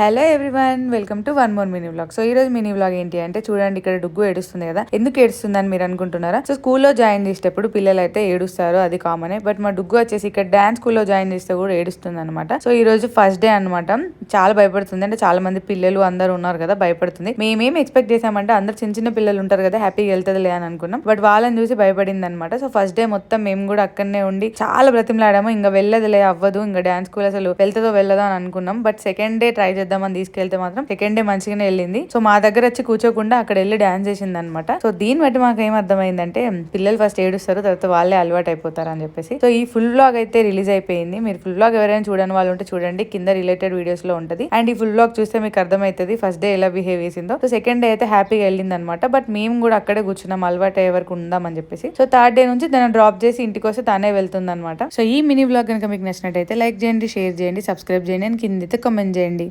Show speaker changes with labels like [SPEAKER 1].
[SPEAKER 1] Hello everyone, welcome to one more mini vlog. So ఈ రోజు mini vlog ఏంటి అంటే, చూడండి ఇక్కడ డుగ్గు ఏడుస్తుంది కదా. ఎందుకు ఏడుస్తుందని మీరు అనుకుంటున్నారా? సో స్కూల్లో జాయిన్ చేసేటప్పుడు పిల్లలు అయితే ఏడుస్తారు, అది కామనే. బట్ మా డుగ్గు వచ్చేసి ఇక్కడ డాన్స్ స్కూల్లో జాయిన్ చేస్తే కూడా ఏడుస్తుంది అనమాట. సో ఈ రోజు ఫస్ట్ డే అనమాట. చాలా భయపడుతుంది, అంటే చాలా మంది పిల్లలు అందరు ఉన్నారు కదా, భయపడుతుంది. మేమేం ఎక్స్పెక్ట్ చేసామంటే అందరు చిన్న చిన్న పిల్లలు ఉంటారు కదా, హ్యాపీగా వెళ్తుందిలే అని అనుకున్నాం. బట్ వాళ్ళని చూసి భయపడింది అనమాట. సో ఫస్ట్ డే మొత్తం మేము కూడా అక్కడనే ఉండి చాలా బ్రతిమలాడాము. ఇంకా వెళ్ళదులే, అవ్వదు ఇంకా డాన్స్ స్కూల్, అసలు వెళ్తుందో వెళ్ళదో అని అనుకున్నాం. బట్ సెకండ్ డే ట్రై చేద్దామని తీసుకెళ్తే మాత్రం సెకండ్ డే మంచిగానే వెళ్ళింది. సో మా దగ్గర వచ్చి కూర్చోకుండా అక్కడ వెళ్ళి డాన్స్ చేసింది అనమాట. సో దీన్ని బట్టి మాకు ఏం అర్థమైందంటే, పిల్లలు ఫస్ట్ ఏడుస్తారు, తర్వాత వాళ్ళే అలవాటు అయిపోతారు అని చెప్పేసి. సో ఈ ఫుల్ వ్లాగ్ అయితే రిలీజ్ అయిపోయింది. మీరు ఫుల్ వ్లాగ్ ఎవరైనా చూడని వాళ్ళు ఉంటే చూడండి, కింద రిలేటెడ్ వీడియోస్ లో ఉంటది. అండ్ ఈ ఫుల్ వ్లాగ్ చూస్తే మీకు అర్థమవుతుంది ఫస్ట్ డే ఎలా బిహేవ్ చేసిందో. సో సెకండ్ డే అయితే హ్యాపీగా వెళ్ళింది అనమాట. బట్ మేము కూడా అక్కడే కూర్చున్నాం, అలవాటు అయ్యే వరకు ఉందామని చెప్పేసి. సో థర్డ్ డే నుంచి తను డ్రాప్ చేసి ఇంటికి వస్తే తనే వెళ్తుంది అనమాట. సో ఈ మినీ వ్లాగ్ కనుక మీకు నచ్చినట్టయితే లైక్ చేయండి, షేర్ చేయండి, సబ్స్క్రైబ్ చేయండి, అండ్ కింద అయితే కామెంట్ చేయండి.